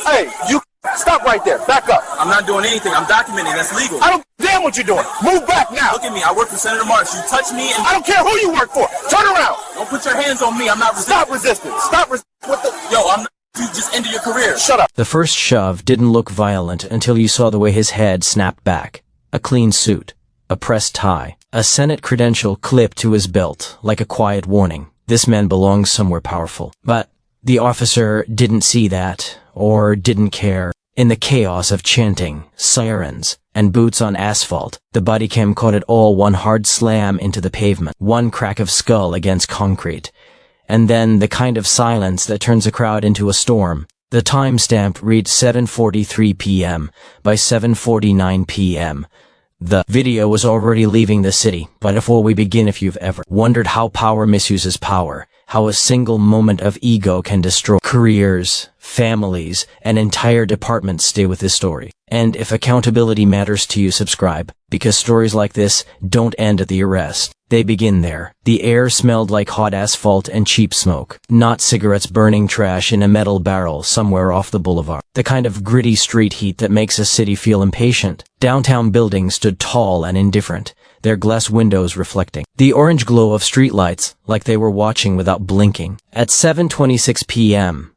Hey, you stop right there. Back up. I'm not doing anything. I'm documenting. That's legal. I don't damn what you're doing. Move back now. Look at me. I work for Senator Marks. You touch me and... I don't care who you work for. Turn around. Don't put your hands on me. I'm not resisting. Stop resisting. Stop resisting. What the... Yo, I'm not... You just ended your career. Shut up. The first shove didn't look violent until you saw the way his head snapped back. A clean suit. A pressed tie. A Senate credential clipped to his belt, like a quiet warning. This man belongs somewhere powerful. But the officer didn't see that, or didn't care. In the chaos of chanting, sirens, and boots on asphalt, the bodycam caught it all one hard slam into the pavement, one crack of skull against concrete, and then the kind of silence that turns a crowd into a storm. The timestamp read 7:43 p.m. By 7:49 p.m., the video was already leaving the city. But before we begin, if you've ever wondered how power misuses power, how a single moment of ego can destroy careers, families, and entire departments, stay with this story. And if accountability matters to you, subscribe, because stories like this don't end at the arrest. They begin there. The air smelled like hot asphalt and cheap smoke, not cigarettes burning trash in a metal barrel somewhere off the boulevard. The kind of gritty street heat that makes a city feel impatient. Downtown buildings stood tall and indifferent, their glass windows reflecting the orange glow of streetlights, like they were watching without blinking. At 7:26 p.m.,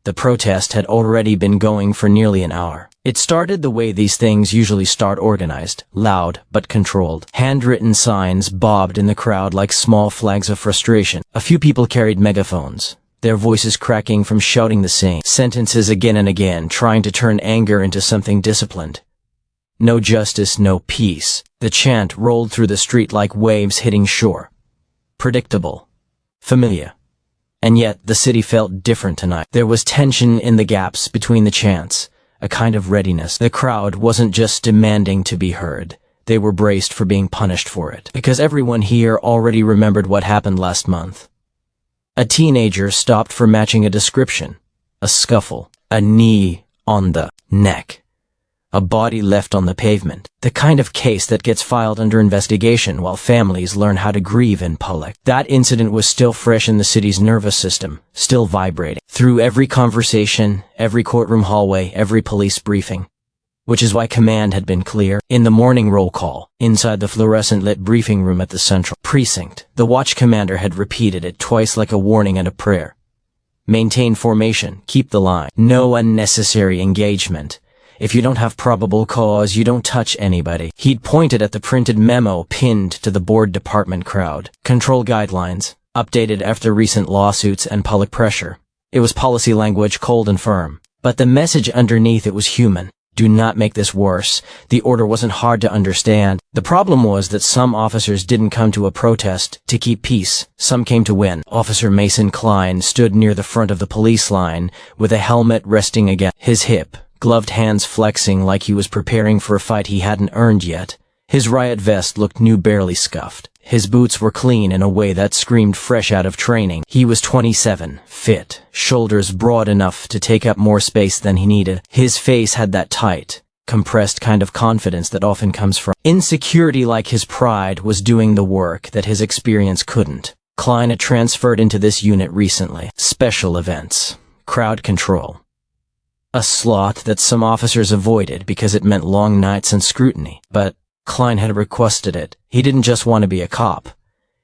the protest had already been going for nearly an hour. It started the way these things usually start, organized, loud, but controlled. Handwritten signs bobbed in the crowd like small flags of frustration. A few people carried megaphones, their voices cracking from shouting the same sentences again and again, trying to turn anger into something disciplined. No justice, no peace. The chant rolled through the street like waves hitting shore. Predictable. Familiar. And yet, the city felt different tonight. There was tension in the gaps between the chants, a kind of readiness. The crowd wasn't just demanding to be heard. They were braced for being punished for it, because everyone here already remembered what happened last month. A teenager stopped for matching a description. A scuffle. A knee on the neck. A body left on the pavement. The kind of case that gets filed under investigation while families learn how to grieve in public. That incident was still fresh in the city's nervous system, still vibrating. Through every conversation, every courtroom hallway, every police briefing. Which is why command had been clear. In the morning roll call, inside the fluorescent-lit briefing room at the central precinct, the watch commander had repeated it twice like a warning and a prayer. Maintain formation, keep the line. No unnecessary engagement. If you don't have probable cause, you don't touch anybody. He'd pointed at the printed memo pinned to the board department crowd. Control guidelines, updated after recent lawsuits and public pressure. It was policy language, cold and firm. But the message underneath it was human. Do not make this worse. The order wasn't hard to understand. The problem was that some officers didn't come to a protest to keep peace. Some came to win. Officer Mason Klein stood near the front of the police line with a helmet resting against his hip. Gloved hands flexing like he was preparing for a fight he hadn't earned yet. His riot vest looked new, barely scuffed. His boots were clean in a way that screamed fresh out of training. He was 27, fit, shoulders broad enough to take up more space than he needed. His face had that tight, compressed kind of confidence that often comes from insecurity, like his pride was doing the work that his experience couldn't. Klein had transferred into this unit recently. Special events. Crowd control. A slot that some officers avoided because it meant long nights and scrutiny. But Klein had requested it. He didn't just want to be a cop.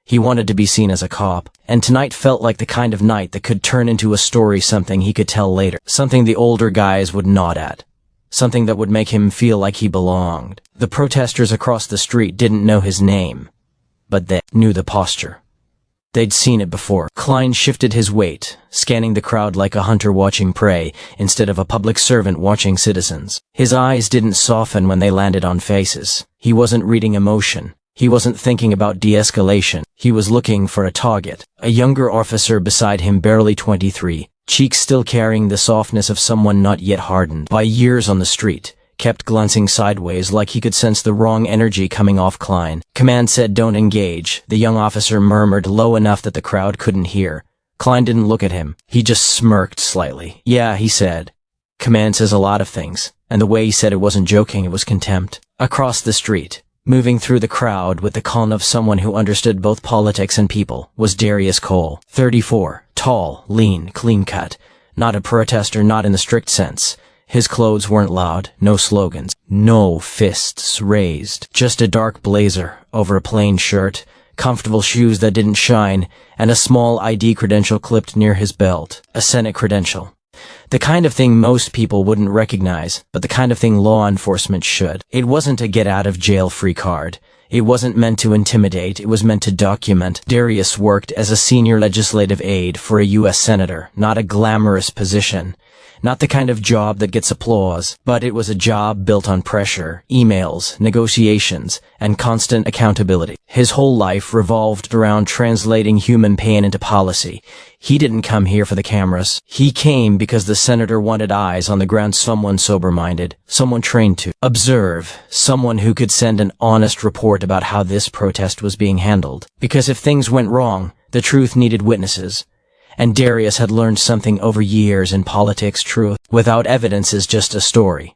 He wanted to be seen as a cop. And tonight felt like the kind of night that could turn into a story, something he could tell later. Something the older guys would nod at. Something that would make him feel like he belonged. The protesters across the street didn't know his name, but they knew the posture. They'd seen it before. Klein shifted his weight, scanning the crowd like a hunter watching prey instead of a public servant watching citizens. His eyes didn't soften when they landed on faces. He wasn't reading emotion. He wasn't thinking about de-escalation. He was looking for a target. A younger officer beside him, barely 23, cheeks still carrying the softness of someone not yet hardened by years on the street, kept glancing sideways like he could sense the wrong energy coming off Klein. Command said, "Don't engage." The young officer murmured low enough that the crowd couldn't hear. Klein didn't look at him. He just smirked slightly. "Yeah," he said. Command says a lot of things, and the way he said it wasn't joking, it was contempt. Across the street, moving through the crowd with the calm of someone who understood both politics and people, was Darius Cole. 34, tall, lean, clean-cut. Not a protester, not in the strict sense. His clothes weren't loud, no slogans, no fists raised, just a dark blazer over a plain shirt, comfortable shoes that didn't shine, and a small ID credential clipped near his belt, a Senate credential. The kind of thing most people wouldn't recognize, but the kind of thing law enforcement should. It wasn't a get-out-of-jail-free card. It wasn't meant to intimidate, it was meant to document. Darius worked as a senior legislative aide for a U.S. senator, not a glamorous position. Not the kind of job that gets applause, but it was a job built on pressure, emails, negotiations, and constant accountability. His whole life revolved around translating human pain into policy. He didn't come here for the cameras. He came because the senator wanted eyes on the ground, someone sober-minded, someone trained to observe, someone who could send an honest report about how this protest was being handled. Because if things went wrong, the truth needed witnesses. And Darius had learned something over years in politics: truth without evidence is just a story.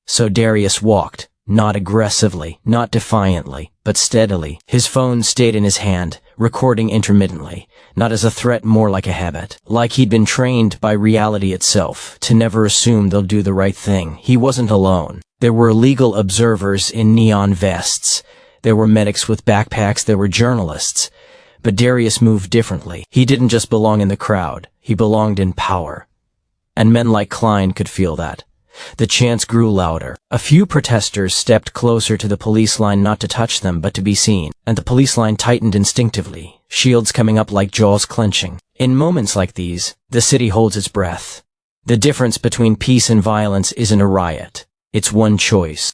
So Darius walked, not aggressively, not defiantly, but steadily. His phone stayed in his hand, recording intermittently, not as a threat, more like a habit. Like he'd been trained by reality itself, to never assume they'll do the right thing. He wasn't alone. There were legal observers in neon vests. There were medics with backpacks. There were journalists. But Darius moved differently. He didn't just belong in the crowd. He belonged in power. And men like Klein could feel that. The chants grew louder. A few protesters stepped closer to the police line, not to touch them, but to be seen. And the police line tightened instinctively, shields coming up like jaws clenching. In moments like these, the city holds its breath. The difference between peace and violence isn't a riot. It's one choice.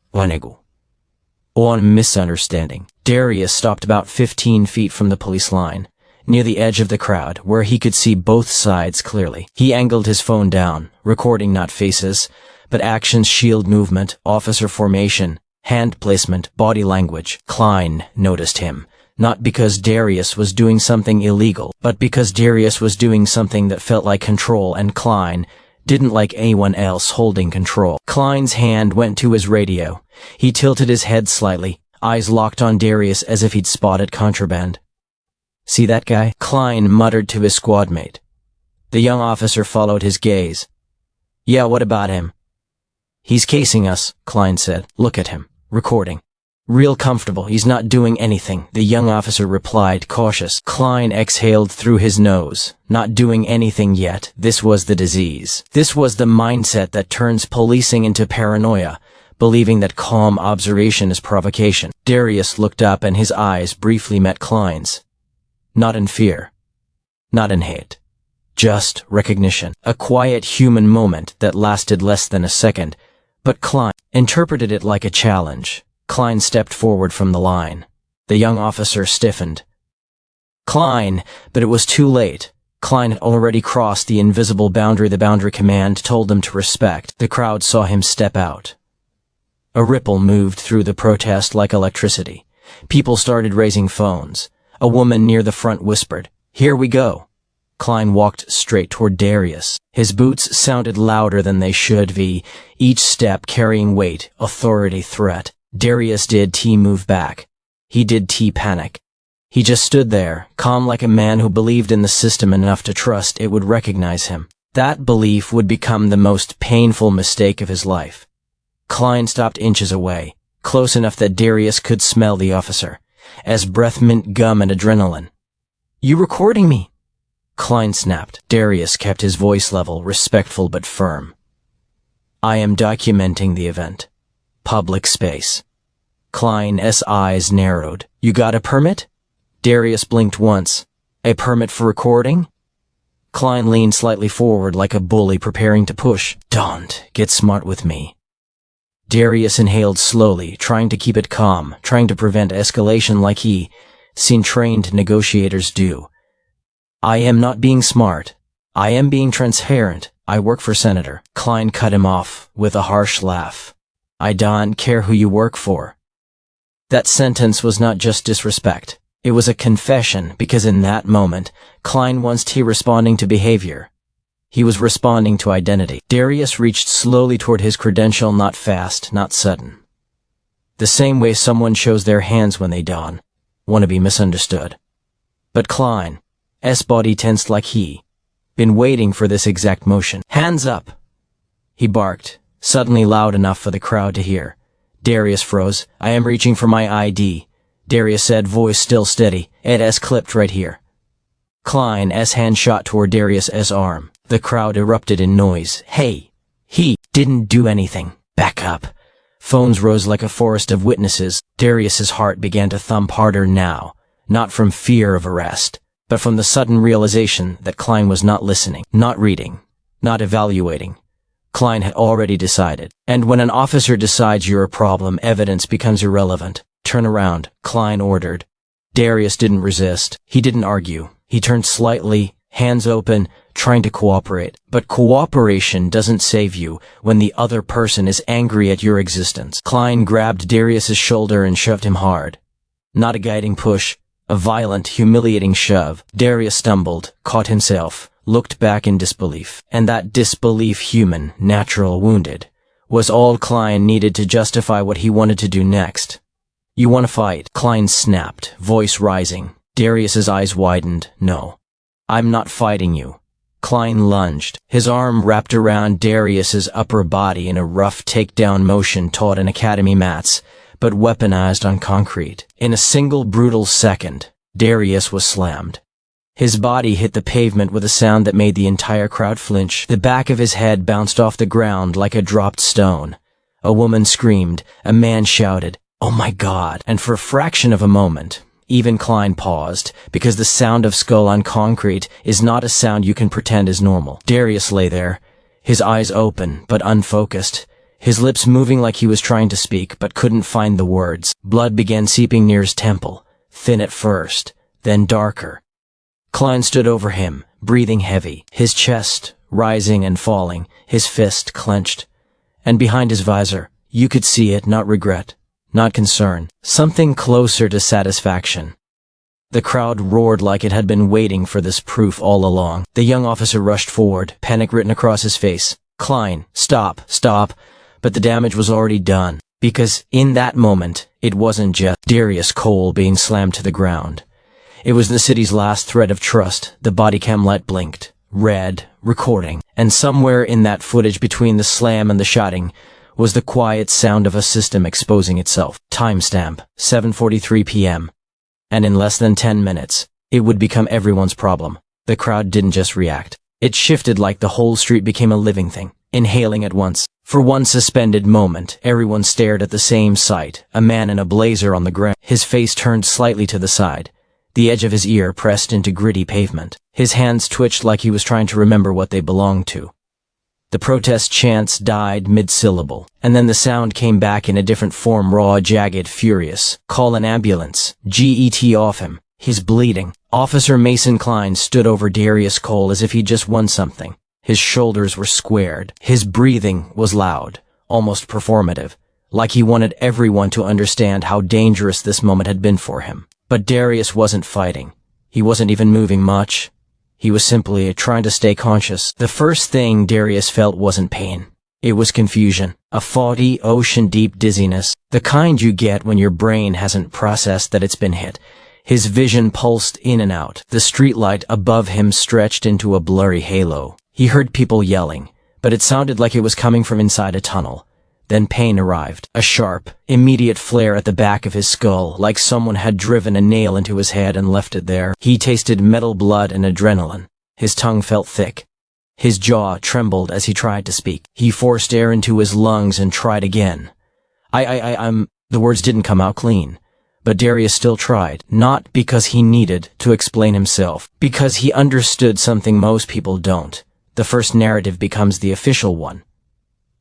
One misunderstanding. Darius stopped about 15 feet from the police line, near the edge of the crowd, where he could see both sides clearly. He angled his phone down, recording not faces, but actions, shield movement, officer formation, hand placement, body language. Klein noticed him, not because Darius was doing something illegal, but because Darius was doing something that felt like control, and Klein didn't like anyone else holding control. Klein's hand went to his radio. He tilted his head slightly, eyes locked on Darius as if he'd spotted contraband. "See that guy?" Klein muttered to his squad mate. The young officer followed his gaze. "Yeah, what about him?" "He's casing us," Klein said. "Look at him. Recording. Real comfortable. He's not doing anything," the young officer replied, cautious. Klein exhaled through his nose. Not doing anything yet. This was the disease. This was the mindset that turns policing into paranoia, believing that calm observation is provocation. Darius looked up and his eyes briefly met Klein's. Not in fear. Not in hate. Just recognition. A quiet human moment that lasted less than a second, but Klein interpreted it like a challenge. Klein stepped forward from the line. The young officer stiffened. Klein, but it was too late. Klein had already crossed the invisible boundary the boundary command told them to respect. The crowd saw him step out. A ripple moved through the protest like electricity. People started raising phones. A woman near the front whispered, "Here we go." Klein walked straight toward Darius. His boots sounded louder than they should be, each step carrying weight, authority, threat. Darius did T move back. He did T panic. He just stood there, calm like a man who believed in the system enough to trust it would recognize him. That belief would become the most painful mistake of his life. Klein stopped inches away, close enough that Darius could smell the officer, as breath mint gum and adrenaline. "You recording me?" Klein snapped. Darius kept his voice level, respectful but firm. "I am documenting the event. Public space." Klein's eyes narrowed. "You got a permit?" Darius blinked once. "A permit for recording?" Klein leaned slightly forward like a bully preparing to push. "Don't get smart with me." Darius inhaled slowly, trying to keep it calm, trying to prevent escalation like he seen trained negotiators do. "I am not being smart. I am being transparent. I work for Senator." Klein cut him off with a harsh laugh. "I don't care who you work for." That sentence was not just disrespect. It was a confession, because in that moment, Klein wasn't responding to behavior. He was responding to identity. Darius reached slowly toward his credential, not fast, not sudden. The same way someone shows their hands when they don't want to be misunderstood. But Klein's body tensed like he Been waiting for this exact motion. Hands up! He barked, suddenly loud enough for the crowd to hear. Darius froze. I am reaching for my ID. Darius said, voice still steady. Aide's clipped right here. Klein's hand shot toward Darius's arm. The crowd erupted in noise. Hey! He didn't do anything. Back up. Phones rose like a forest of witnesses. Darius's heart began to thump harder now, not from fear of arrest, but from the sudden realization that Klein was not listening, not reading, not evaluating. Klein had already decided. And when an officer decides you're a problem, evidence becomes irrelevant. Turn around, Klein ordered. Darius didn't resist. He didn't argue. He turned slightly, hands open, trying to cooperate. But cooperation doesn't save you when the other person is angry at your existence. Klein grabbed Darius's shoulder and shoved him hard. Not a guiding push, a violent, humiliating shove. Darius stumbled, caught himself, looked back in disbelief. And that disbelief, human, natural, wounded, was all Klein needed to justify what he wanted to do next. You want to fight? Klein snapped, voice rising. Darius's eyes widened. No. I'm not fighting you. Klein lunged, his arm wrapped around Darius's upper body in a rough takedown motion taught in academy mats, but weaponized on concrete. In a single brutal second, Darius was slammed. His body hit the pavement with a sound that made the entire crowd flinch. The back of his head bounced off the ground like a dropped stone. A woman screamed, a man shouted, "Oh my God!" And for a fraction of a moment, even Klein paused, because the sound of skull on concrete is not a sound you can pretend is normal. Darius lay there, his eyes open but unfocused, his lips moving like he was trying to speak but couldn't find the words. Blood began seeping near his temple, thin at first, then darker. Klein stood over him, breathing heavy, his chest rising and falling, his fist clenched. And behind his visor, you could see it, not regret, not concern, something closer to satisfaction. The crowd roared like it had been waiting for this proof all along. The young officer rushed forward, panic written across his face. Klein, stop, stop. But the damage was already done, because in that moment, it wasn't just Darius Cole being slammed to the ground. It was the city's last thread of trust. The Bodycam light blinked, red, recording, and somewhere in that footage between the slam and the shouting was the quiet sound of a system exposing itself. Timestamp, 7:43 p.m. And in less than 10 minutes, it would become everyone's problem. The crowd didn't just react. It shifted like the whole street became a living thing, inhaling at once. For one suspended moment, everyone stared at the same sight, a man in a blazer on the ground, his face turned slightly to the side, the edge of his ear pressed into gritty pavement. His hands twitched like he was trying to remember what they belonged to. The protest chants died mid-syllable, and then the sound came back in a different form, raw, jagged, furious. Call an ambulance. Get off him. He's bleeding. Officer Mason Klein stood over Darius Cole as if he'd just won something. His shoulders were squared. His breathing was loud, almost performative, like he wanted everyone to understand how dangerous this moment had been for him. But Darius wasn't fighting. He wasn't even moving much. He was simply trying to stay conscious. The first thing Darius felt wasn't pain. It was confusion. A foggy, ocean-deep dizziness. The kind you get when your brain hasn't processed that it's been hit. His vision pulsed in and out. The streetlight above him stretched into a blurry halo. He heard people yelling, but it sounded like it was coming from inside a tunnel. Then pain arrived. A sharp, immediate flare at the back of his skull, like someone had driven a nail into his head and left it there. He tasted metal, blood, and adrenaline. His tongue felt thick. His jaw trembled as he tried to speak. He forced air into his lungs and tried again. The words didn't come out clean. But Darius still tried, not because he needed to explain himself, because he understood something most people don't. The first narrative becomes the official one.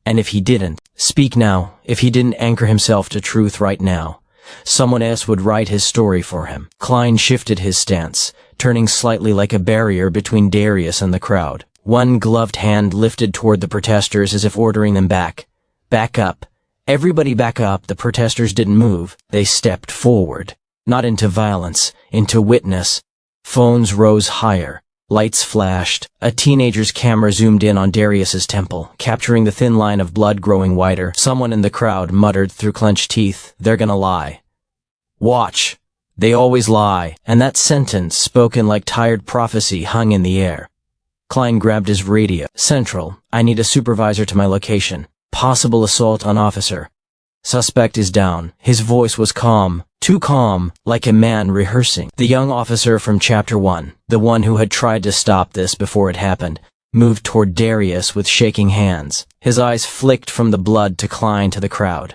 And if he didn't speak now, if he didn't anchor himself to truth right now, someone else would write his story for him. Klein shifted his stance, turning slightly like a barrier between Darius and the crowd. One gloved hand lifted toward the protesters as if ordering them back. Back up. Everybody back up. The protesters didn't move. They stepped forward. Not into violence, into witness. Phones rose higher. Lights flashed. A teenager's camera zoomed in on Darius's temple, capturing the thin line of blood growing wider. Someone in the crowd muttered through clenched teeth, "They're gonna lie. Watch. They always lie." And that sentence, spoken like tired prophecy, hung in the air. Klein grabbed his radio. Central, I need a supervisor to my location. Possible assault on officer. Suspect is down. His voice was calm, too calm, like a man rehearsing. The young officer from Chapter 1, the one who had tried to stop this before it happened, moved toward Darius with shaking hands. His eyes flicked from the blood to Klein to the crowd.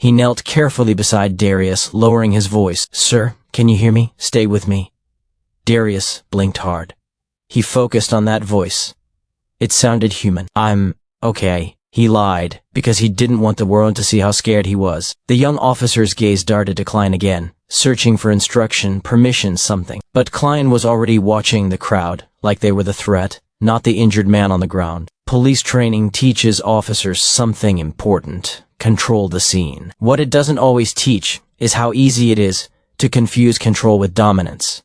He knelt carefully beside Darius, lowering his voice. Sir, can you hear me? Stay with me. Darius blinked hard. He focused on that voice. It sounded human. I'm okay. He lied, because he didn't want the world to see how scared he was. The young officer's gaze darted to Klein again, searching for instruction, permission, something. But Klein was already watching the crowd, like they were the threat, not the injured man on the ground. Police training teaches officers something important. Control the scene. What it doesn't always teach is how easy it is to confuse control with dominance.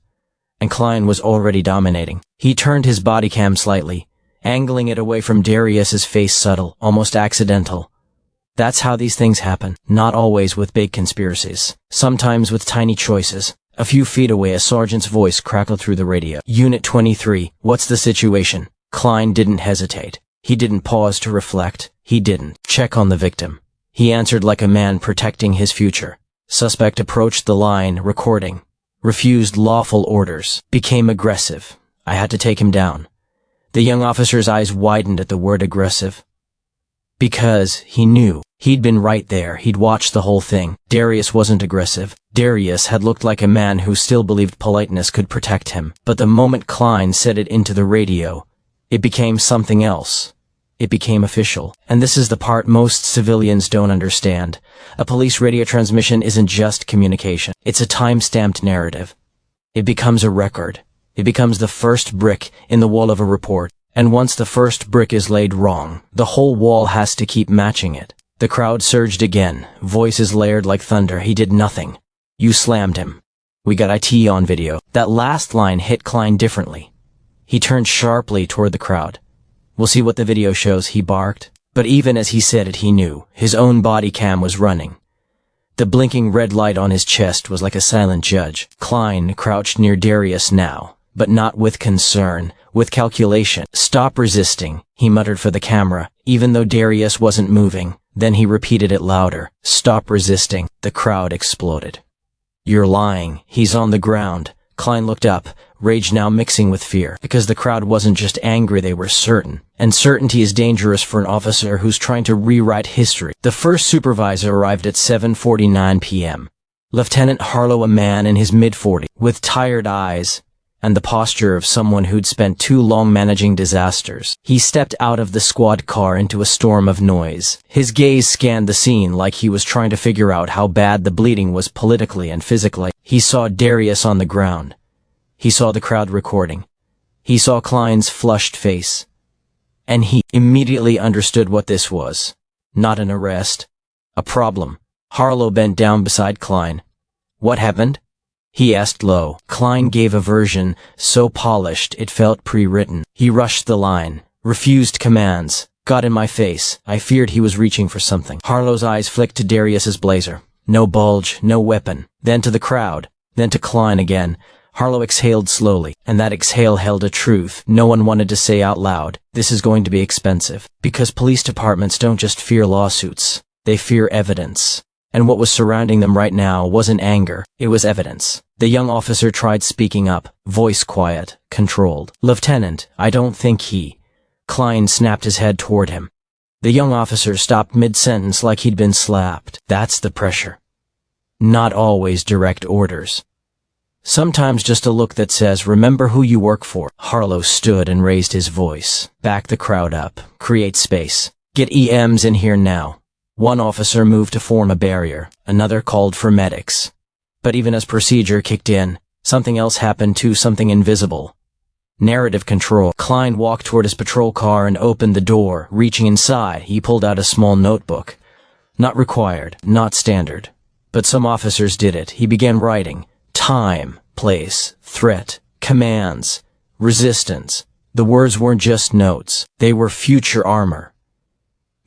And Klein was already dominating. He turned his body cam slightly, angling it away from Darius's face, subtle, almost accidental. That's how these things happen, not always with big conspiracies. Sometimes with tiny choices. A few feet away, a sergeant's voice crackled through the radio. Unit 23, what's the situation? Klein didn't hesitate. He didn't pause to reflect. He didn't check on the victim. He answered like a man protecting his future. Suspect approached the line, recording. Refused lawful orders. Became aggressive. I had to take him down. The young officer's eyes widened at the word aggressive. Because he knew. He'd been right there. He'd watched the whole thing. Darius wasn't aggressive. Darius had looked like a man who still believed politeness could protect him. But the moment Klein said it into the radio, it became something else. It became official. And this is the part most civilians don't understand. A police radio transmission isn't just communication. It's a time-stamped narrative. It becomes a record. It becomes the first brick in the wall of a report. And once the first brick is laid wrong, the whole wall has to keep matching it. The crowd surged again, voices layered like thunder. He did nothing. You slammed him. We got IT on video. That last line hit Klein differently. He turned sharply toward the crowd. We'll see what the video shows, he barked. But even as he said it, he knew. His own body cam was running. The blinking red light on his chest was like a silent judge. Klein crouched near Darius now, but not with concern, with calculation. Stop resisting, he muttered for the camera, even though Darius wasn't moving. Then he repeated it louder. Stop resisting. The crowd exploded. You're lying. He's on the ground. Klein looked up, rage now mixing with fear, because the crowd wasn't just angry, they were certain. And certainty is dangerous for an officer who's trying to rewrite history. The first supervisor arrived at 7:49 p.m. Lieutenant Harlow, a man in his mid-40s, with tired eyes and the posture of someone who'd spent too long managing disasters. He stepped out of the squad car into a storm of noise. His gaze scanned the scene like he was trying to figure out how bad the bleeding was politically and physically. He saw Darius on the ground. He saw the crowd recording. He saw Klein's flushed face. And he immediately understood what this was. Not an arrest. A problem. Harlow bent down beside Klein. What happened? He asked low. Klein gave a version so polished it felt pre-written. He rushed the line, refused commands, got in my face. I feared he was reaching for something. Harlow's eyes flicked to Darius's blazer. No bulge, no weapon. Then to the crowd, then to Klein again. Harlow exhaled slowly, and that exhale held a truth no one wanted to say out loud. This is going to be expensive. Because police departments don't just fear lawsuits. They fear evidence. And what was surrounding them right now wasn't anger, it was evidence. The young officer tried speaking up, voice quiet, controlled. Lieutenant, I don't think he... Klein snapped his head toward him. The young officer stopped mid-sentence like he'd been slapped. That's the pressure. Not always direct orders. Sometimes just a look that says, remember who you work for. Harlow stood and raised his voice. Back the crowd up. Create space. Get EMs in here now. One officer moved to form a barrier. Another called for medics. But even as procedure kicked in, something else happened too, something invisible. Narrative control. Klein walked toward his patrol car and opened the door. Reaching inside, he pulled out a small notebook. Not required, not standard. But some officers did it. He began writing. Time, place, threat, commands, resistance. The words weren't just notes. They were future armor.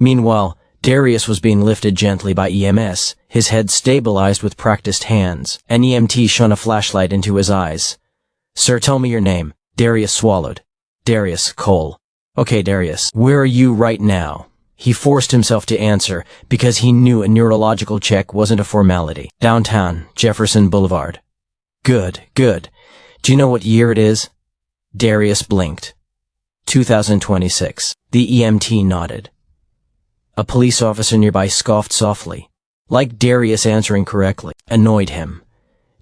Meanwhile, Darius was being lifted gently by EMS, his head stabilized with practiced hands. An EMT shone a flashlight into his eyes. Sir, tell me your name. Darius swallowed. Darius, Cole. Okay, Darius, where are you right now? He forced himself to answer because he knew a neurological check wasn't a formality. Downtown, Jefferson Boulevard. Good, good. Do you know what year it is? Darius blinked. 2026. The EMT nodded. A police officer nearby scoffed softly, like Darius answering correctly, annoyed him.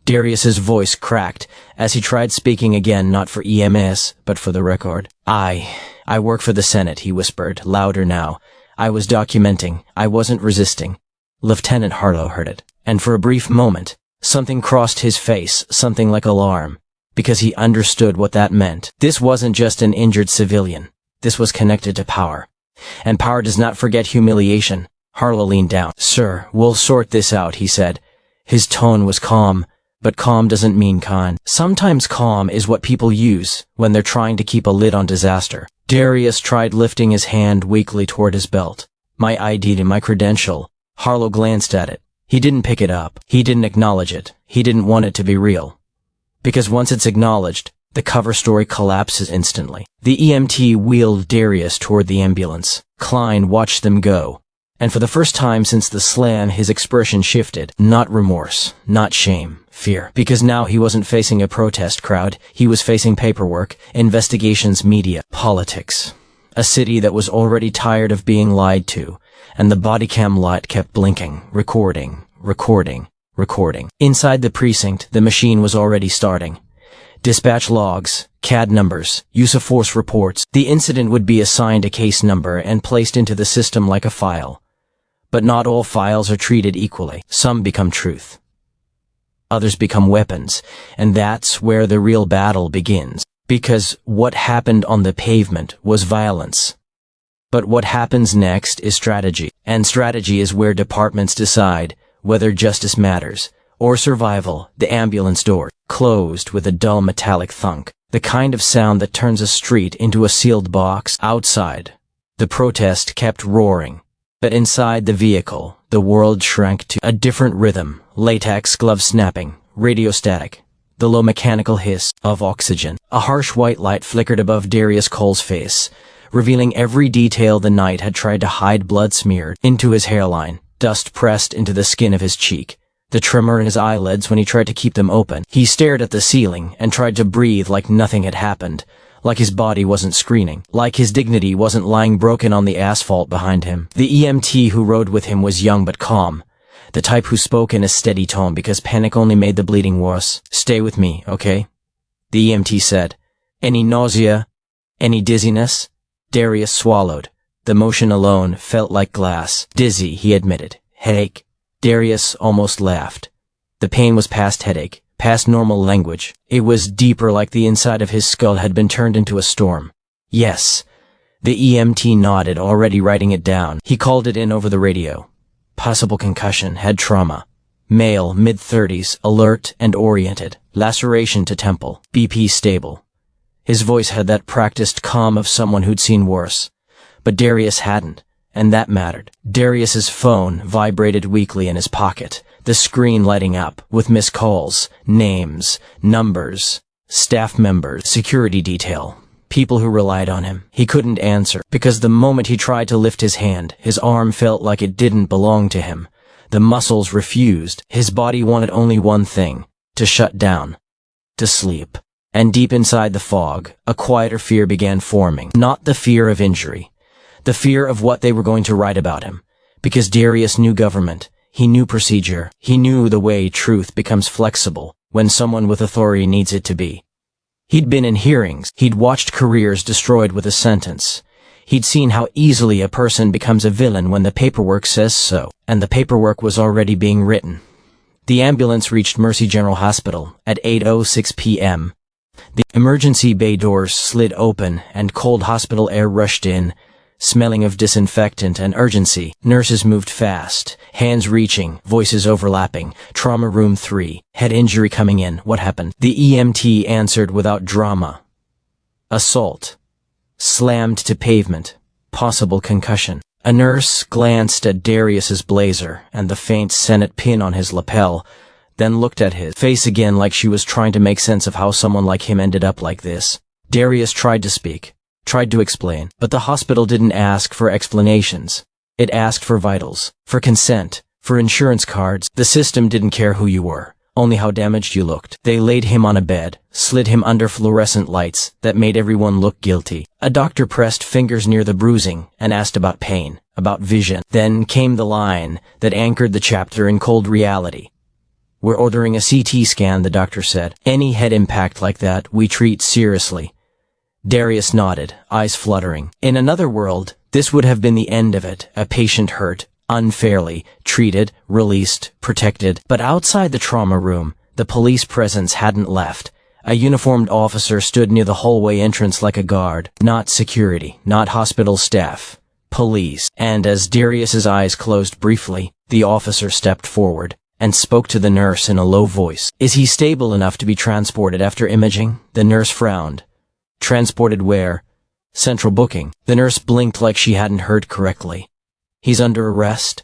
Darius's voice cracked as he tried speaking again, not for EMS, but for the record. I work for the Senate, he whispered, louder now. I was documenting. I wasn't resisting. Lieutenant Harlow heard it, and for a brief moment, something crossed his face, something like alarm, because he understood what that meant. This wasn't just an injured civilian. This was connected to power. And power does not forget humiliation. Harlow leaned down. Sir, we'll sort this out, he said. His tone was calm, but calm doesn't mean kind. Sometimes calm is what people use when they're trying to keep a lid on disaster. Darius tried lifting his hand weakly toward his belt. My ID and my credential. Harlow glanced at it. He didn't pick it up. He didn't acknowledge it. He didn't want it to be real. Because once it's acknowledged, the cover story collapses instantly. The EMT wheeled Darius toward the ambulance. Klein watched them go. And for the first time since the slam, his expression shifted. Not remorse, not shame, fear. Because now he wasn't facing a protest crowd. He was facing paperwork, investigations, media, politics. A city that was already tired of being lied to. And the bodycam light kept blinking, recording. Inside the precinct, the machine was already starting. Dispatch logs, CAD numbers, use of force reports. The incident would be assigned a case number and placed into the system like a file. But not all files are treated equally. Some become truth. Others become weapons, and that's where the real battle begins. Because what happened on the pavement was violence. But what happens next is strategy. And strategy is where departments decide whether justice matters or survival. The ambulance door closed with a dull metallic thunk, the kind of sound that turns a street into a sealed box. Outside, the protest kept roaring, but inside the vehicle, the world shrank to a different rhythm, latex gloves snapping, radio static, the low mechanical hiss of oxygen. A harsh white light flickered above Darius Cole's face, revealing every detail the night had tried to hide. Blood smeared into his hairline, dust pressed into the skin of his cheek, the tremor in his eyelids when he tried to keep them open. He stared at the ceiling and tried to breathe like nothing had happened, like his body wasn't screaming, like his dignity wasn't lying broken on the asphalt behind him. The EMT who rode with him was young but calm, the type who spoke in a steady tone because panic only made the bleeding worse. Stay with me, okay? The EMT said. Any nausea? Any dizziness? Darius swallowed. The motion alone felt like glass. Dizzy, he admitted. Headache. Darius almost laughed. The pain was past headache, past normal language. It was deeper, like the inside of his skull had been turned into a storm. Yes. The EMT nodded, already writing it down. He called it in over the radio. Possible concussion, head trauma. Male, mid-30s, alert and oriented. Laceration to temple. BP stable. His voice had that practiced calm of someone who'd seen worse. But Darius hadn't, and that mattered. Darius's phone vibrated weakly in his pocket, the screen lighting up with missed calls, names, numbers, staff members, security detail, people who relied on him. He couldn't answer, because the moment he tried to lift his hand, his arm felt like it didn't belong to him. The muscles refused. His body wanted only one thing, to shut down, to sleep. And deep inside the fog, a quieter fear began forming. Not the fear of injury. The fear of what they were going to write about him. Because Darius knew government. He knew procedure. He knew the way truth becomes flexible when someone with authority needs it to be. He'd been in hearings. He'd watched careers destroyed with a sentence. He'd seen how easily a person becomes a villain when the paperwork says so. And the paperwork was already being written. The ambulance reached Mercy General Hospital at 8:06 p.m. The emergency bay doors slid open and cold hospital air rushed in, smelling of disinfectant and urgency. Nurses moved fast, hands reaching, voices overlapping. Trauma room 3, head injury coming in. What happened? The EMT answered without drama. Assault. Slammed to pavement. Possible concussion. A nurse glanced at Darius's blazer and the faint Senate pin on his lapel, then looked at his face again like she was trying to make sense of how someone like him ended up like this. Darius tried to speak, tried to explain, but the hospital didn't ask for explanations. It asked for vitals, for consent, for insurance cards. The system didn't care who you were, only how damaged you looked. They laid him on a bed, slid him under fluorescent lights that made everyone look guilty. A doctor pressed fingers near the bruising and asked about pain, about vision. Then came the line that anchored the chapter in cold reality. "We're ordering a CT scan," the doctor said. "Any head impact like that, we treat seriously." Darius nodded, eyes fluttering. In another world, this would have been the end of it. A patient hurt, unfairly, treated, released, protected. But outside the trauma room, the police presence hadn't left. A uniformed officer stood near the hallway entrance like a guard. Not security, not hospital staff. Police. And as Darius's eyes closed briefly, the officer stepped forward and spoke to the nurse in a low voice. "Is he stable enough to be transported after imaging?" The nurse frowned. "Transported where?" "Central booking." The nurse blinked like she hadn't heard correctly. "He's under arrest?"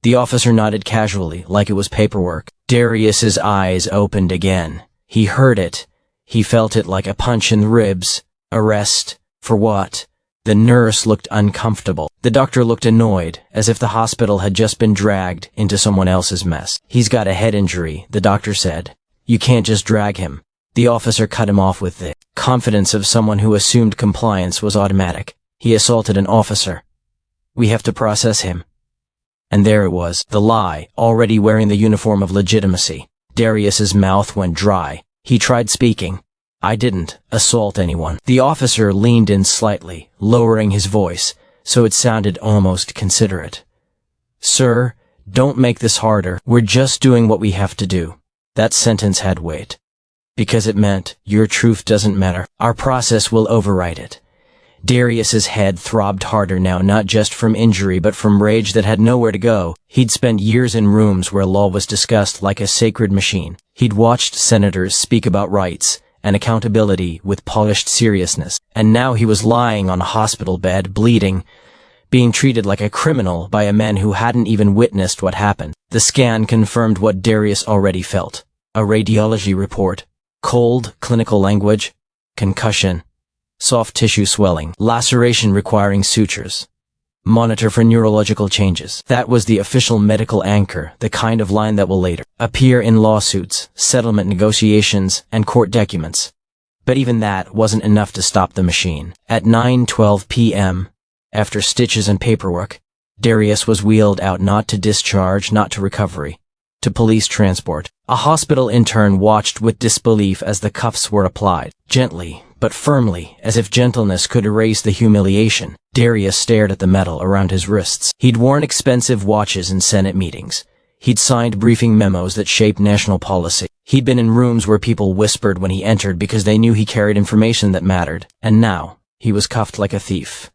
The officer nodded casually, like it was paperwork. Darius's eyes opened again. He heard it. He felt it like a punch in the ribs. Arrest? For what? The nurse looked uncomfortable. The doctor looked annoyed, as if the hospital had just been dragged into someone else's mess. "He's got a head injury," the doctor said. "You can't just drag him." The officer cut him off with the confidence of someone who assumed compliance was automatic. "He assaulted an officer. We have to process him." And there it was, the lie, already wearing the uniform of legitimacy. Darius's mouth went dry. He tried speaking. "I didn't assault anyone." The officer leaned in slightly, lowering his voice, so it sounded almost considerate. "Sir, don't make this harder. We're just doing what we have to do." That sentence had weight. Because it meant, your truth doesn't matter. Our process will override it. Darius's head throbbed harder now, not just from injury but from rage that had nowhere to go. He'd spent years in rooms where law was discussed like a sacred machine. He'd watched senators speak about rights and accountability with polished seriousness. And now he was lying on a hospital bed, bleeding, being treated like a criminal by a man who hadn't even witnessed what happened. The scan confirmed what Darius already felt. A radiology report. Cold, clinical language. Concussion. Soft tissue swelling. Laceration requiring sutures. Monitor for neurological changes. That was the official medical anchor, the kind of line that will later appear in lawsuits, settlement negotiations, and court documents. But even that wasn't enough to stop the machine. At 9:12 p.m., after stitches and paperwork, Darius was wheeled out, not to discharge, not to recovery, to police transport. A hospital intern watched with disbelief as the cuffs were applied. Gently, but firmly, as if gentleness could erase the humiliation. Darius stared at the metal around his wrists. He'd worn expensive watches in Senate meetings. He'd signed briefing memos that shaped national policy. He'd been in rooms where people whispered when he entered because they knew he carried information that mattered. And now, he was cuffed like a thief.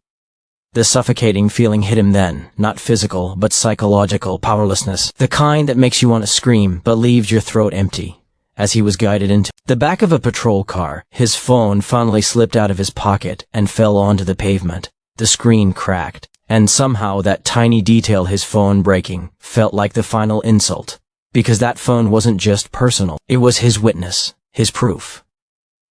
The suffocating feeling hit him then, not physical, but psychological powerlessness. The kind that makes you want to scream, but leaves your throat empty. As he was guided into the back of a patrol car, his phone finally slipped out of his pocket and fell onto the pavement. The screen cracked, and somehow that tiny detail, his phone breaking, felt like the final insult. Because that phone wasn't just personal. It was his witness, his proof.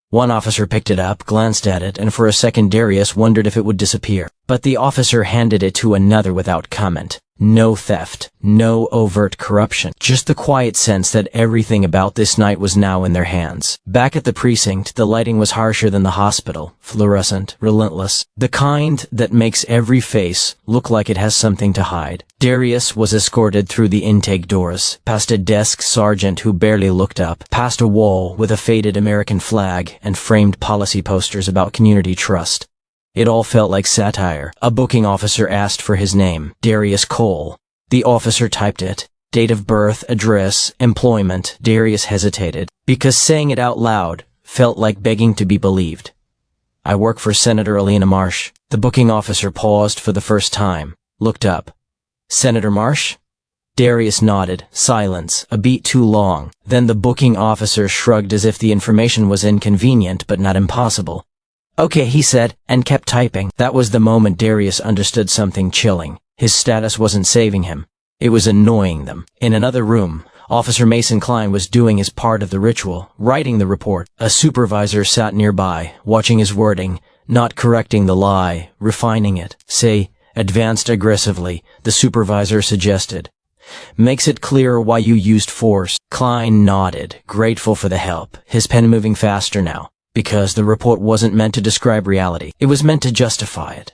One officer picked it up, glanced at it, and for a second Darius wondered if it would disappear. But the officer handed it to another without comment. No theft, no overt corruption, just the quiet sense that everything about this night was now in their hands. Back at the precinct, the lighting was harsher than the hospital, fluorescent, relentless, the kind that makes every face look like it has something to hide. Darius was escorted through the intake doors, past a desk sergeant who barely looked up, past a wall with a faded American flag and framed policy posters about community trust. It all felt like satire. A booking officer asked for his name, Darius Cole. The officer typed it. Date of birth, address, employment. Darius hesitated, because saying it out loud felt like begging to be believed. "I work for Senator Alina Marsh." The booking officer paused for the first time, looked up. "Senator Marsh?" Darius nodded. Silence, a beat too long. Then the booking officer shrugged as if the information was inconvenient but not impossible. "Okay," he said, and kept typing. That was the moment Darius understood something chilling. His status wasn't saving him. It was annoying them. In another room, Officer Mason Klein was doing his part of the ritual, writing the report. A supervisor sat nearby, watching his wording, not correcting the lie, refining it. Say, advanced aggressively, the supervisor suggested. Makes it clearer why you used force. Klein nodded, grateful for the help, his pen moving faster now, because the report wasn't meant to describe reality. It was meant to justify it.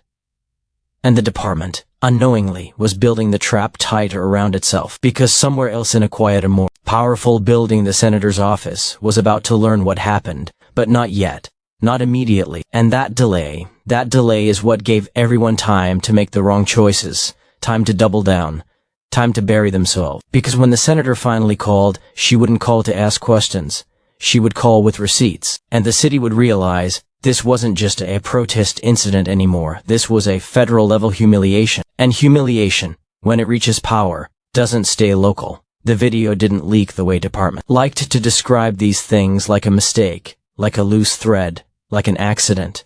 And the department, unknowingly, was building the trap tighter around itself, because somewhere else in a quieter, more powerful building, the senator's office, was about to learn what happened, but not yet, not immediately. And that delay is what gave everyone time to make the wrong choices, time to double down, time to bury themselves. Because when the senator finally called, she wouldn't call to ask questions. She would call with receipts, and the city would realize this wasn't just a protest incident anymore. This was a federal-level humiliation. And humiliation, when it reaches power, doesn't stay local. The video didn't leak the way department liked to describe these things, like a mistake, like a loose thread, like an accident.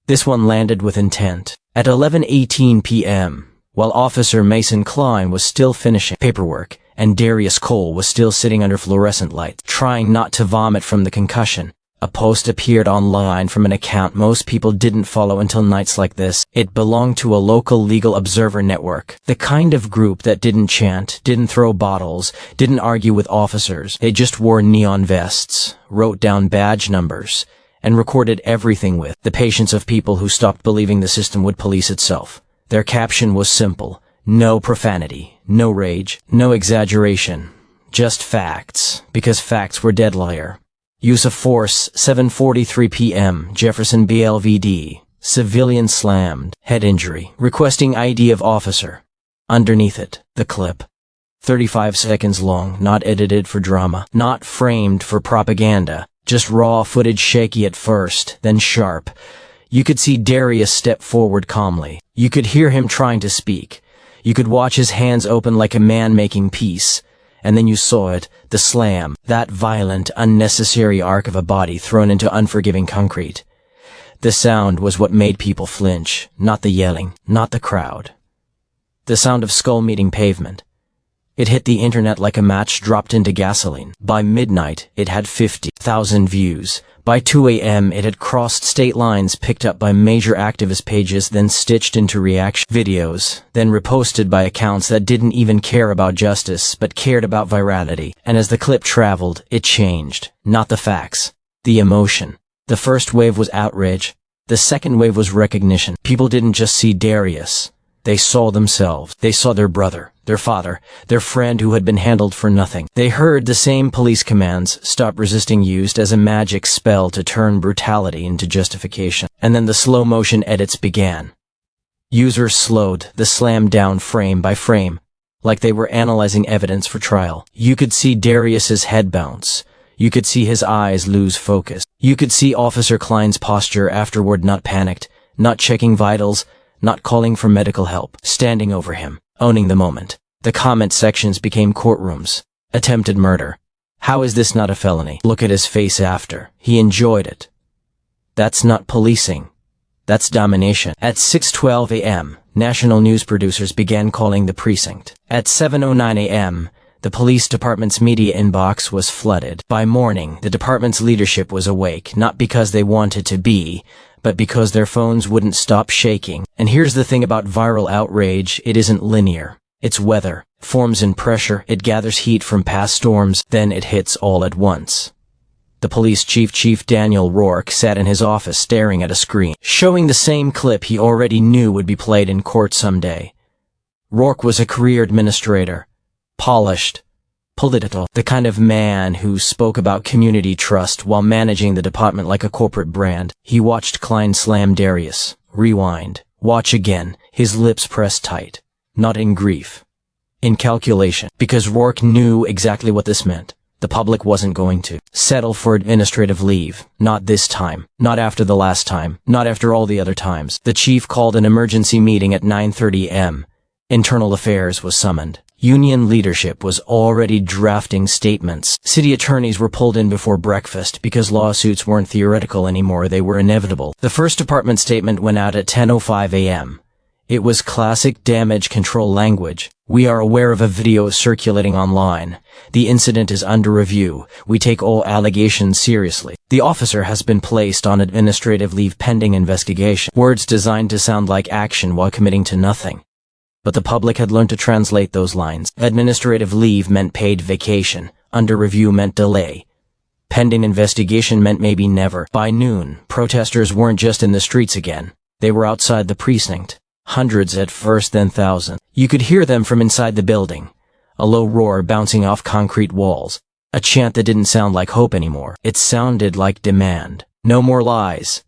This one landed with intent. At 11:18 p.m., while Officer Mason Klein was still finishing paperwork, and Darius Cole was still sitting under fluorescent light, trying not to vomit from the concussion, a post appeared online from an account most people didn't follow until nights like this. It belonged to a local legal observer network, the kind of group that didn't chant, didn't throw bottles, didn't argue with officers. They just wore neon vests, wrote down badge numbers, and recorded everything with the patience of people who stopped believing the system would police itself. Their caption was simple: no profanity, no rage, no exaggeration, just facts, because facts were dead. Liar. Use of force, 7:43 p.m., Jefferson BLVD. Civilian slammed, head injury, requesting ID of officer. Underneath it, the clip. 35 seconds long, not edited for drama, not framed for propaganda, just raw footage, shaky at first, then sharp. You could see Darius step forward calmly. You could hear him trying to speak. You could watch his hands open like a man making peace. And then you saw it, the slam, that violent, unnecessary arc of a body thrown into unforgiving concrete. The sound was what made people flinch, not the yelling, not the crowd. The sound of skull meeting pavement. It hit the internet like a match dropped into gasoline. By midnight, it had 50,000 views. By 2 a.m., it had crossed state lines, picked up by major activist pages, then stitched into reaction videos, then reposted by accounts that didn't even care about justice, but cared about virality. And as the clip traveled, it changed. Not the facts. The emotion. The first wave was outrage. The second wave was recognition. People didn't just see Darius. They saw themselves. They saw their brother, their father, their friend who had been handled for nothing. They heard the same police commands, stop resisting, used as a magic spell to turn brutality into justification. And then the slow motion edits began. Users slowed the slam down frame by frame, like they were analyzing evidence for trial. You could see Darius's head bounce. You could see his eyes lose focus. You could see Officer Klein's posture afterward, not panicked, not checking vitals, not calling for medical help, standing over him, owning the moment. The comment sections became courtrooms. Attempted murder. How is this not a felony? Look at his face after. He enjoyed it. That's not policing. That's domination. At 6:12 a.m., national news producers began calling the precinct. At 7:09 a.m., the police department's media inbox was flooded. By morning, the department's leadership was awake, not because they wanted to be, but because their phones wouldn't stop shaking. And here's the thing about viral outrage: it isn't linear. It's weather. Forms in pressure, it gathers heat from past storms, then it hits all at once. The police chief, Chief Daniel Rourke, sat in his office staring at a screen, showing the same clip he already knew would be played in court someday. Rourke was a career administrator. Polished. Political. The kind of man who spoke about community trust while managing the department like a corporate brand. He watched Klein slam Darius. Rewind. Watch again. His lips pressed tight. Not in grief. In calculation. Because Rourke knew exactly what this meant. The public wasn't going to settle for administrative leave. Not this time. Not after the last time. Not after all the other times. The chief called an emergency meeting at 9:30 a.m. Internal Affairs was summoned. Union leadership was already drafting statements. City attorneys were pulled in before breakfast because lawsuits weren't theoretical anymore, they were inevitable. The first department statement went out at 10:05 a.m. It was classic damage control language. "We are aware of a video circulating online. The incident is under review. We take all allegations seriously. The officer has been placed on administrative leave pending investigation." Words designed to sound like action while committing to nothing. But the public had learned to translate those lines. Administrative leave meant paid vacation. Under review meant delay. Pending investigation meant maybe never. By noon, protesters weren't just in the streets again. They were outside the precinct. Hundreds at first, then thousands. You could hear them from inside the building. A low roar bouncing off concrete walls. A chant that didn't sound like hope anymore. It sounded like demand. No more lies.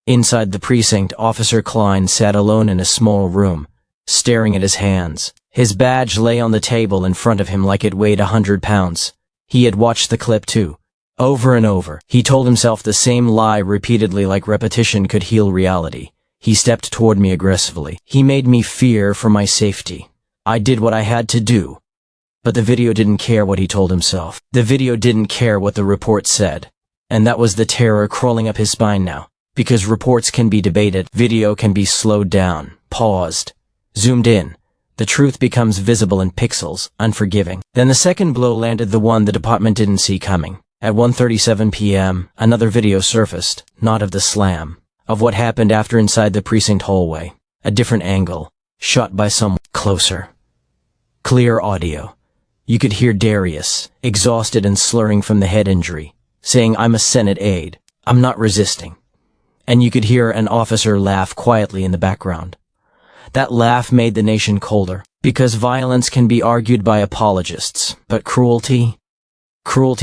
Inside the precinct, Officer Klein sat alone in a small room, staring at his hands. His badge lay on the table in front of him like it weighed 100 pounds. He had watched the clip too. Over and over. He told himself the same lie repeatedly, like repetition could heal reality. He stepped toward me aggressively. He made me fear for my safety. I did what I had to do. But the video didn't care what he told himself. The video didn't care what the report said. And that was the terror crawling up his spine now. Because reports can be debated, video can be slowed down, paused, zoomed in. The truth becomes visible in pixels, unforgiving. Then the second blow landed, the one the department didn't see coming. At 1:37 p.m., another video surfaced, not of the slam, of what happened after inside the precinct hallway. A different angle, shot by someone closer. Clear audio. You could hear Darius, exhausted and slurring from the head injury, saying, "I'm a Senate aide. I'm not resisting." And you could hear an officer laugh quietly in the background. That laugh made the nation colder, because violence can be argued by apologists, but cruelty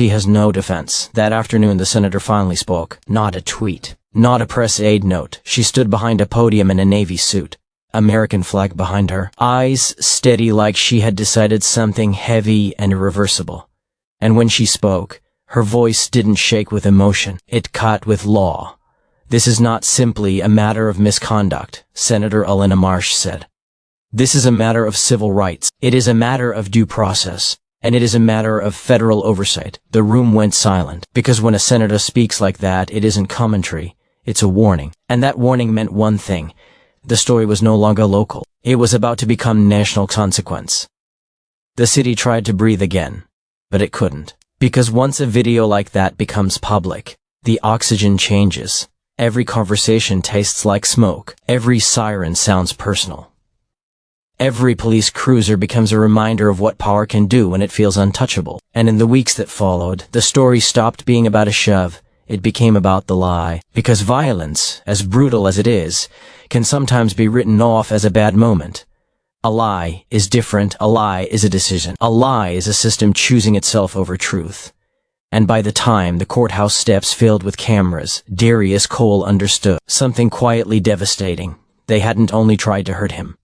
has no defense. That afternoon the senator finally spoke. Not a tweet, not a press aid note. She stood behind a podium in a navy suit, American flag behind her, eyes steady like she had decided something heavy and irreversible. And when she spoke, her voice didn't shake with emotion, it cut with law. "This is not simply a matter of misconduct," Senator Elena Marsh said. "This is a matter of civil rights. It is a matter of due process. And it is a matter of federal oversight." The room went silent, because when a senator speaks like that, it isn't commentary, it's a warning. And that warning meant one thing. The story was no longer local. It was about to become national consequence. The city tried to breathe again, but it couldn't. Because once a video like that becomes public, the oxygen changes. Every conversation tastes like smoke. Every siren sounds personal. Every police cruiser becomes a reminder of what power can do when it feels untouchable. And in the weeks that followed, the story stopped being about a shove. It became about the lie. Because violence, as brutal as it is, can sometimes be written off as a bad moment. A lie is different. A lie is a decision. A lie is a system choosing itself over truth. And by the time the courthouse steps filled with cameras, Darius Cole understood something quietly devastating. They hadn't only tried to hurt him.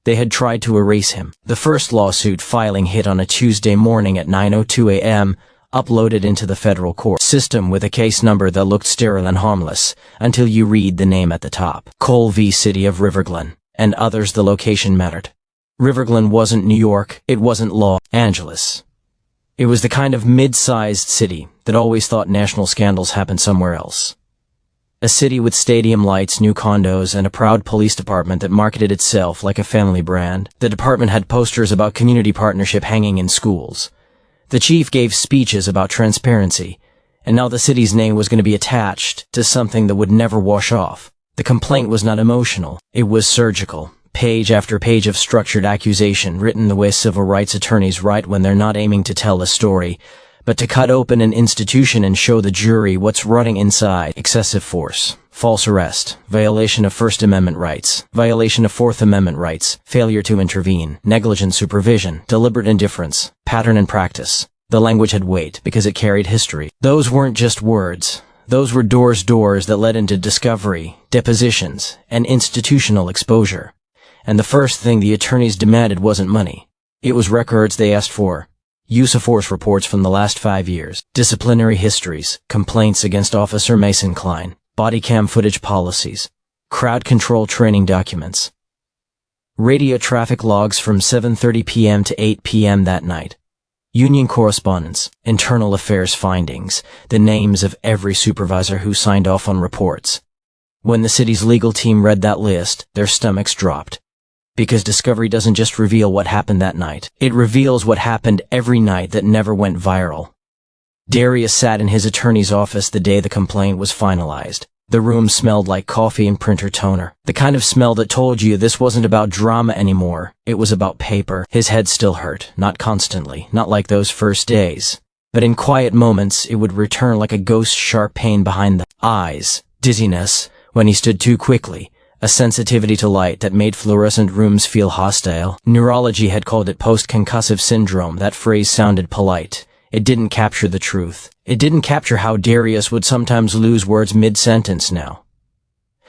They had tried to erase him. The first lawsuit filing hit on a Tuesday morning at 9:02 a.m., uploaded into the federal court system with a case number that looked sterile and harmless, until you read the name at the top. Cole v. City of Riverglen, and others. The location mattered. Riverglen wasn't New York, it wasn't Los Angeles. It was the kind of mid-sized city that always thought national scandals happened somewhere else. A city with stadium lights, new condos, and a proud police department that marketed itself like a family brand. The department had posters about community partnership hanging in schools. The chief gave speeches about transparency, and now the city's name was going to be attached to something that would never wash off. The complaint was not emotional, it was surgical. Page after page of structured accusation, written the way civil rights attorneys write when they're not aiming to tell a story, but to cut open an institution and show the jury what's running inside. Excessive force, false arrest, violation of First Amendment rights, violation of Fourth Amendment rights, failure to intervene, negligent supervision, deliberate indifference, pattern and practice. The language had weight because it carried history. Those weren't just words. Those were doors that led into discovery, depositions, and institutional exposure. And the first thing the attorneys demanded wasn't money. It was records they asked for. Use of force reports from the last 5 years, disciplinary histories, complaints against Officer Mason Klein, bodycam footage policies, crowd control training documents, radio traffic logs from 7:30 p.m. to 8 p.m. that night, union correspondence, internal affairs findings, the names of every supervisor who signed off on reports. When the city's legal team read that list, their stomachs dropped. Because discovery doesn't just reveal what happened that night. It reveals what happened every night that never went viral. Darius sat in his attorney's office the day the complaint was finalized. The room smelled like coffee and printer toner. The kind of smell that told you this wasn't about drama anymore. It was about paper. His head still hurt, not constantly, not like those first days. But in quiet moments, it would return like a ghost sharp pain behind the eyes. Dizziness, when he stood too quickly. A sensitivity to light that made fluorescent rooms feel hostile. Neurology had called it post-concussive syndrome. That phrase sounded polite. It didn't capture the truth. It didn't capture how Darius would sometimes lose words mid-sentence now.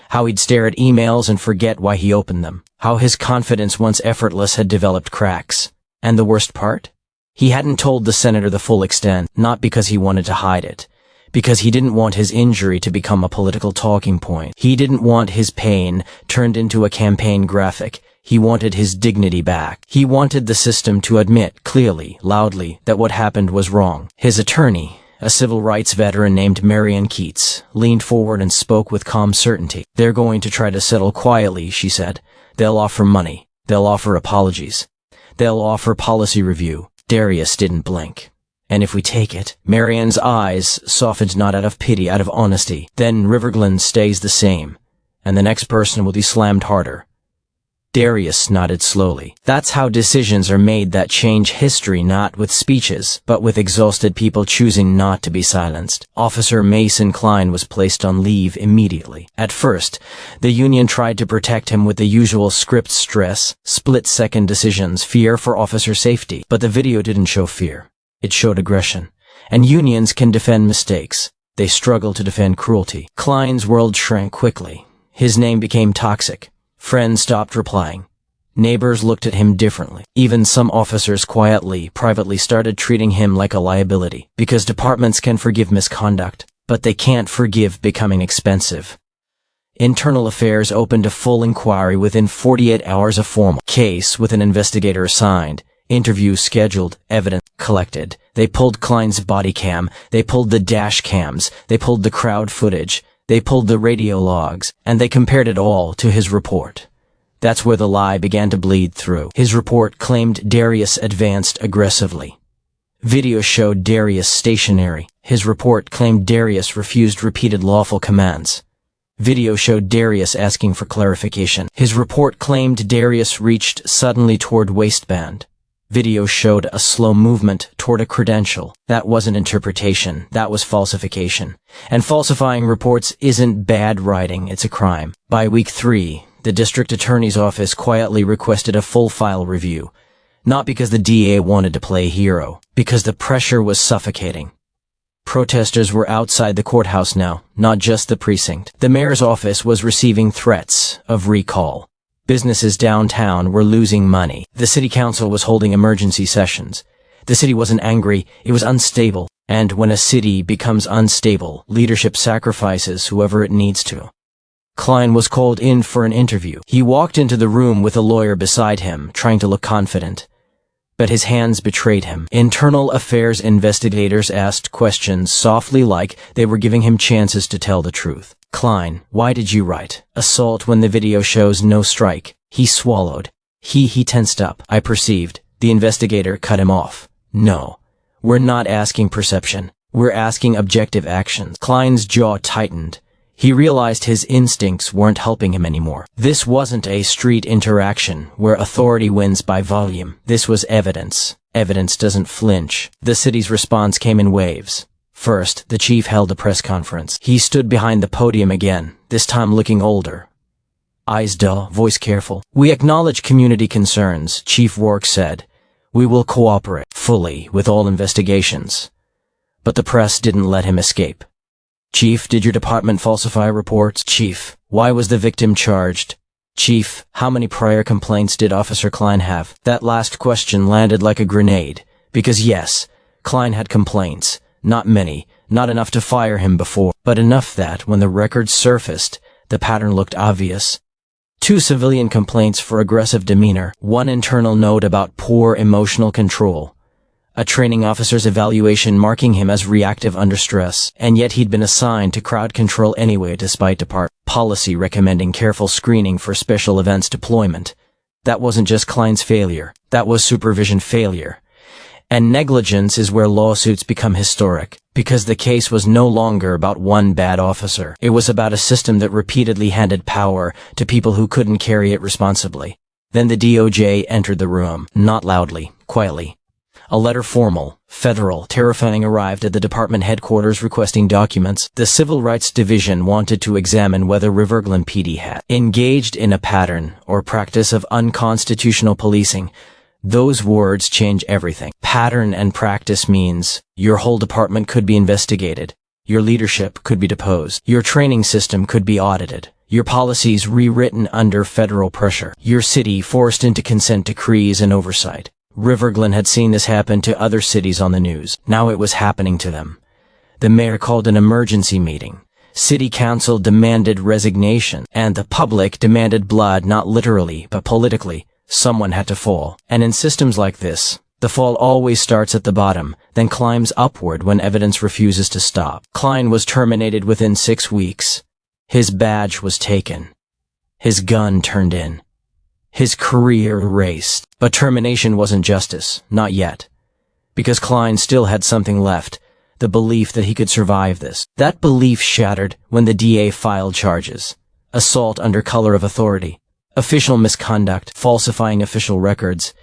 How he'd stare at emails and forget why he opened them. How his confidence, once effortless, had developed cracks. And the worst part? He hadn't told the senator the full extent, not because he wanted to hide it. Because he didn't want his injury to become a political talking point. He didn't want his pain turned into a campaign graphic. He wanted his dignity back. He wanted the system to admit, clearly, loudly, that what happened was wrong. His attorney, a civil rights veteran named Marian Keats, leaned forward and spoke with calm certainty. "They're going to try to settle quietly," she said. "They'll offer money. They'll offer apologies. They'll offer policy review." Darius didn't blink. "And if we take it?" Marian's eyes softened, not out of pity, out of honesty. "Then Riverglen stays the same, and the next person will be slammed harder." Darius nodded slowly. That's how decisions are made that change history, not with speeches, but with exhausted people choosing not to be silenced. Officer Mason Klein was placed on leave immediately. At first, the union tried to protect him with the usual script stress, split-second decisions, fear for officer safety. But the video didn't show fear. It showed aggression. And unions can defend mistakes. They struggle to defend cruelty. Klein's world shrank quickly. His name became toxic. Friends stopped replying. Neighbors looked at him differently. Even some officers quietly, privately started treating him like a liability. Because departments can forgive misconduct, but they can't forgive becoming expensive. Internal Affairs opened a full inquiry within 48 hours, a formal case with an investigator assigned, interviews scheduled, evidence collected. They pulled Klein's body cam, they pulled the dash cams, they pulled the crowd footage. They pulled the radio logs, and they compared it all to his report. That's where the lie began to bleed through. His report claimed Darius advanced aggressively. Video showed Darius stationary. His report claimed Darius refused repeated lawful commands. Video showed Darius asking for clarification. His report claimed Darius reached suddenly toward waistband. Video showed a slow movement toward a credential. That wasn't interpretation, that was falsification. And falsifying reports isn't bad writing, it's a crime. By week 3, the district attorney's office quietly requested a full file review. Not because the DA wanted to play hero, because the pressure was suffocating. Protesters were outside the courthouse now, not just the precinct. The mayor's office was receiving threats of recall. Businesses downtown were losing money. The city council was holding emergency sessions. The city wasn't angry, it was unstable. And when a city becomes unstable, leadership sacrifices whoever it needs to. Klein was called in for an interview. He walked into the room with a lawyer beside him, trying to look confident. But his hands betrayed him. Internal Affairs investigators asked questions softly, like they were giving him chances to tell the truth. "Klein, why did you write assault when the video shows no strike?" He swallowed. He tensed up. "I perceived." The investigator cut him off. "No. We're not asking perception. We're asking objective actions." Klein's jaw tightened. He realized his instincts weren't helping him anymore. This wasn't a street interaction where authority wins by volume. This was evidence. Evidence doesn't flinch. The city's response came in waves. First, the chief held a press conference. He stood behind the podium again, this time looking older. Eyes dull, voice careful. "We acknowledge community concerns," Chief Rourke said. "We will cooperate fully with all investigations." But the press didn't let him escape. "Chief, did your department falsify reports?" "Chief, why was the victim charged?" "Chief, how many prior complaints did Officer Klein have?" That last question landed like a grenade. Because yes, Klein had complaints. Not many, not enough to fire him before, but enough that, when the records surfaced, the pattern looked obvious. 2 civilian complaints for aggressive demeanor, 1 internal note about poor emotional control, a training officer's evaluation marking him as reactive under stress, and yet he'd been assigned to crowd control anyway despite department policy recommending careful screening for special events deployment. That wasn't just Klein's failure, that was supervision failure. And negligence is where lawsuits become historic, because the case was no longer about one bad officer. It was about a system that repeatedly handed power to people who couldn't carry it responsibly. Then the DOJ entered the room, not loudly, quietly. A letter formal, federal, terrifying arrived at the department headquarters requesting documents. The Civil Rights Division wanted to examine whether Riverglen PD had engaged in a pattern or practice of unconstitutional policing. Those words change everything. Pattern and practice means your whole department could be investigated, your leadership could be deposed, your training system could be audited, your policies rewritten under federal pressure, your city forced into consent decrees and oversight. Riverglen had seen this happen to other cities on the news. Now it was happening to them. The mayor called an emergency meeting. City council demanded resignation, and the public demanded blood, not literally, but politically. Someone had to fall. And in systems like this, the fall always starts at the bottom, then climbs upward when evidence refuses to stop. Klein was terminated within 6 weeks. His badge was taken. His gun turned in. His career erased. But termination wasn't justice, not yet. Because Klein still had something left, the belief that he could survive this. That belief shattered when the DA filed charges. Assault under color of authority. Official misconduct, falsifying official records.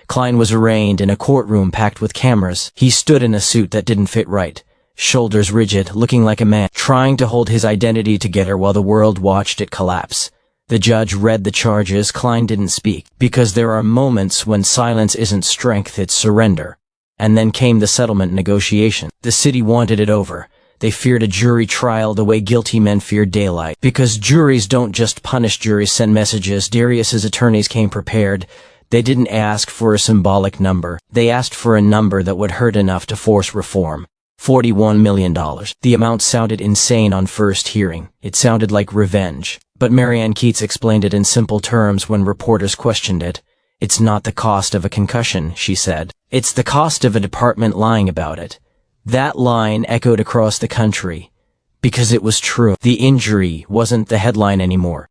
Klein was arraigned in a courtroom packed with cameras. He stood in a suit that didn't fit right. Shoulders rigid, looking like a man, trying to hold his identity together while the world watched it collapse. The judge read the charges. Klein didn't speak, because there are moments when silence isn't strength, it's surrender. And then came the settlement negotiation. The city wanted it over. They feared a jury trial the way guilty men feared daylight. Because juries don't just punish, juries send messages. Darius's attorneys came prepared. They didn't ask for a symbolic number. They asked for a number that would hurt enough to force reform. $41 million. The amount sounded insane on first hearing. It sounded like revenge. But Marianne Keats explained it in simple terms when reporters questioned it. It's not the cost of a concussion, she said. It's the cost of a department lying about it. That line echoed across the country. Because it was true. The injury wasn't the headline anymore.